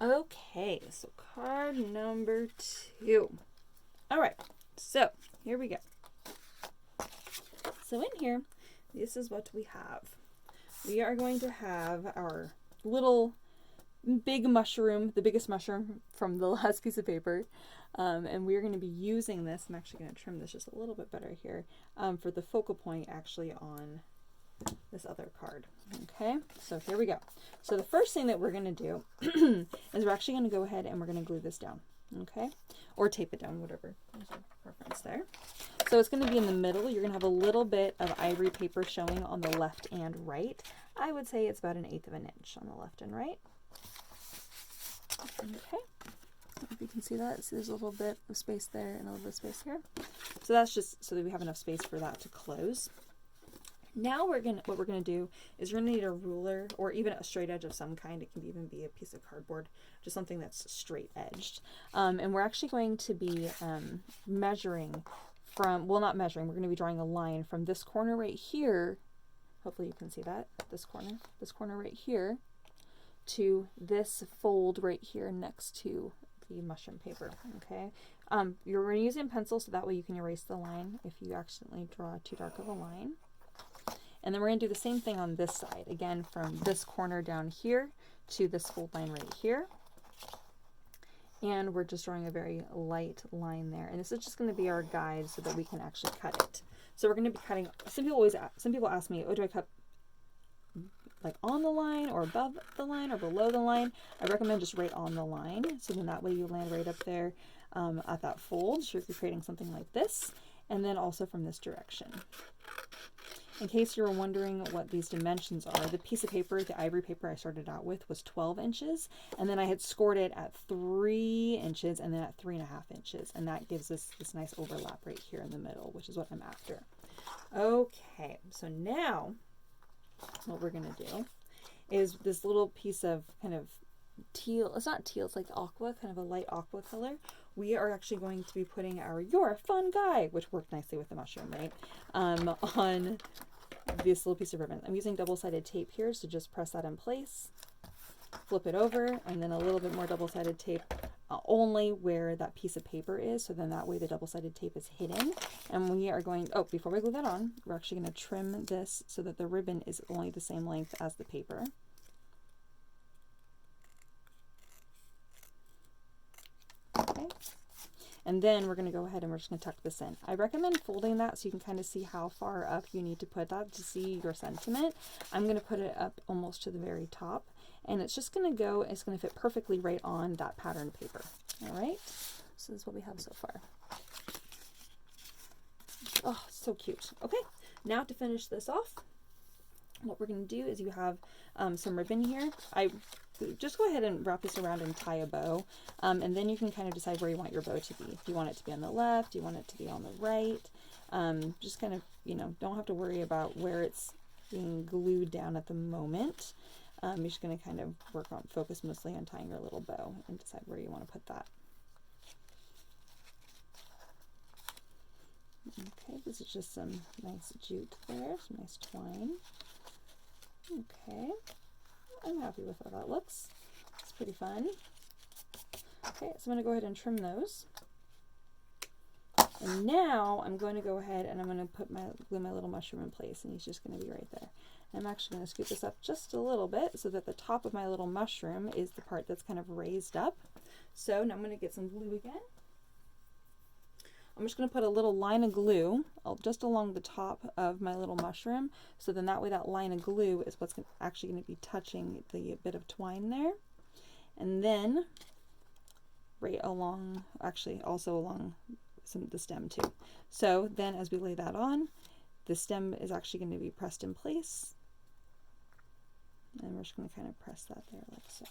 Okay, so card number 2. All right, so here we go. So in here, this is what we have. We are going to have our little big mushroom, the biggest mushroom from the last piece of paper. And we're going to be using this. I'm actually going to trim this just a little bit better here for the focal point actually on this other card. Okay, so here we go. So the first thing that we're going to do is we're actually going to go ahead and we're going to glue this down. Okay, or tape it down, whatever. There's a preference there. So it's going to be in the middle. You're going to have a little bit of ivory paper showing on the left and right. I would say it's about 1/8 of an inch on the left and right. Okay, if you can see that, so there's a little bit of space there and a little bit of space here. So that's just so that we have enough space for that to close. Now what we're gonna do is we're gonna need a ruler or even a straight edge of some kind. It can even be a piece of cardboard, just something that's straight edged. And we're actually going to be measuring from, well, not measuring, we're going to be drawing a line from this corner right here. Hopefully you can see that, this corner right here, to this fold right here next to the mushroom paper. Okay, you're going to use a pencil so that way you can erase the line if you accidentally draw too dark of a line. And then we're going to do the same thing on this side, again from this corner down here to this fold line right here. And we're just drawing a very light line there, and this is just going to be our guide so that we can actually cut it. So we're going to be cutting. Some people ask me, oh, do I cut like on the line or above the line or below the line? I recommend just right on the line, so then that way you land right up there at that fold. So you're creating something like this, and then also from this direction. In case you were wondering what these dimensions are, the piece of paper, the ivory paper I started out with was 12 inches, and then I had scored it at 3 inches and then at 3.5 inches, and that gives us this nice overlap right here in the middle, which is what I'm after. Okay, so now what we're going to do is this little piece of kind of teal, it's not teal, it's like aqua, kind of a light aqua color. We are actually going to be putting our You're a Fungi, which worked nicely with the mushroom, right, on this little piece of ribbon. I'm using double-sided tape here, so just press that in place, flip it over, and then a little bit more double-sided tape only where that piece of paper is, so then that way the double-sided tape is hidden. And we are going, oh, before we glue that on, we're actually going to trim this so that the ribbon is only the same length as the paper. Okay. And then we're going to go ahead and we're just going to tuck this in. I recommend folding that so you can kind of see how far up you need to put that to see your sentiment. I'm going to put it up almost to the very top, and it's just going to go, it's going to fit perfectly right on that pattern paper. All right, so this is what we have so far. Oh, so cute. Okay, now to finish this off, what we're going to do is you have some ribbon here. Just go ahead and wrap this around and tie a bow, and then you can kind of decide where you want your bow to be. If you want it to be on the left, you want it to be on the right. Just kind of, you know, don't have to worry about where it's being glued down at the moment. You're just going to kind of focus mostly on tying your little bow and decide where you want to put that. Okay, this is just some nice jute there, some nice twine. Okay. I'm happy with how that looks. It's pretty fun. Okay, so I'm going to go ahead and trim those. And now I'm going to go ahead and I'm going to glue my little mushroom in place, and he's just going to be right there. And I'm actually going to scoop this up just a little bit so that the top of my little mushroom is the part that's kind of raised up. So now I'm going to get some glue again. I'm just going to put a little line of glue just along the top of my little mushroom, so then that way that line of glue is what's actually going to be touching the bit of twine there. And then right along, actually also along the stem too. So then as we lay that on, the stem is actually going to be pressed in place. And we're just going to kind of press that there like so.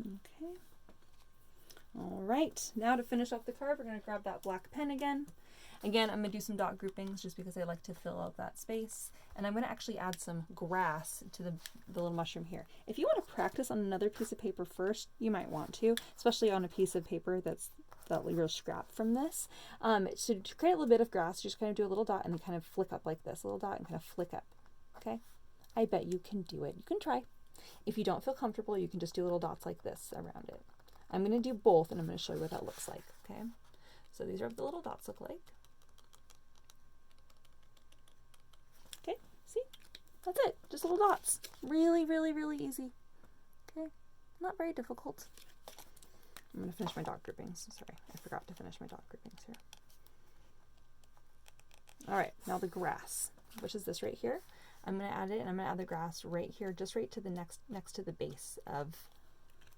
Okay. All right, now to finish off the card, we're going to grab that black pen again. Again, I'm going to do some dot groupings just because I like to fill out that space. And I'm going to actually add some grass to the little mushroom here. If you want to practice on another piece of paper first, you might want to, especially on a piece of paper that you're scrapped from this. So to create a little bit of grass, you just kind of do a little dot and then kind of flick up like this, a little dot and kind of flick up. Okay? I bet you can do it. You can try. If you don't feel comfortable, you can just do little dots like this around it. I'm going to do both, and I'm going to show you what that looks like, okay? So these are what the little dots look like. Okay, see? That's it. Just little dots. Really, really, really easy. Okay, not very difficult. I'm going to finish my dot groupings. Sorry, I forgot to finish my dot groupings here. All right, now the grass, which is this right here. I'm going to add it, and I'm going to add the grass right here, just right to the next to the base of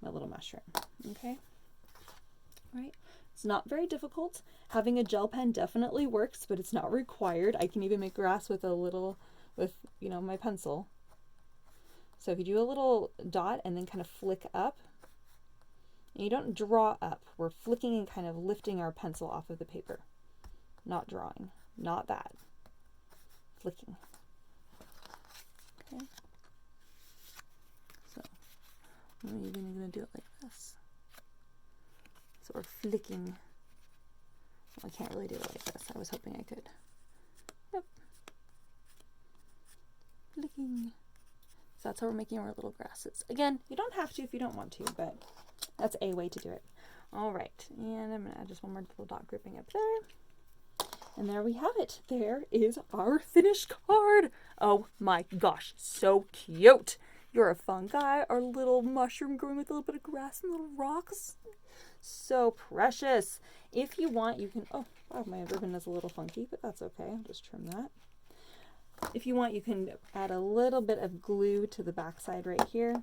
my little mushroom. Okay, all right. It's not very difficult. Having a gel pen definitely works, but it's not required. I can even make grass with you know, my pencil. So if you do a little dot and then kind of flick up, and you don't draw up, we're flicking and kind of lifting our pencil off of the paper. Not drawing, not that. Flicking. Okay. So I'm even going to do it like this. So we're flicking. Well, I can't really do it like this. I was hoping I could. Yep. Flicking. So that's how we're making our little grasses. Again, you don't have to if you don't want to, but that's a way to do it. All right, and I'm going to add just one more little dot grouping up there. And there we have it. There is our finished card. Oh my gosh, so cute. You're a fungi, our little mushroom growing with a little bit of grass and little rocks. So precious. If you want, you can, oh, wow, my ribbon is a little funky, but that's okay. I'll just trim that. If you want, you can add a little bit of glue to the back side right here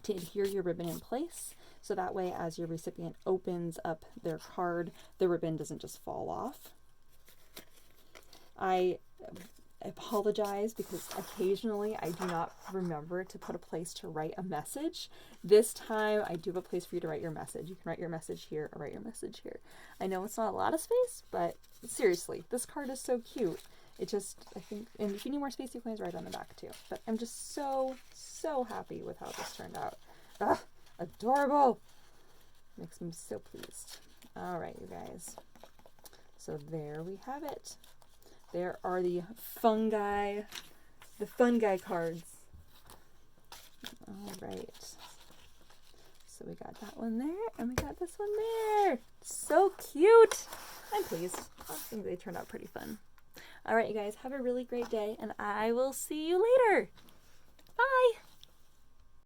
to adhere your ribbon in place. So that way, as your recipient opens up their card, the ribbon doesn't just fall off. I apologize because occasionally I do not remember to put a place to write a message. This time I do have a place for you to write your message. You can write your message here or write your message here. I know it's not a lot of space, but seriously, this card is so cute. It just, I think, and if you need more space, you can always write on the back too. But I'm just so, so happy with how this turned out. Ugh, adorable. Makes me so pleased. All right, you guys. So there we have it. There are the fungi cards. All right. So we got that one there, and we got this one there. So cute. I'm pleased. I think they turned out pretty fun. All right, you guys, have a really great day, and I will see you later. Bye.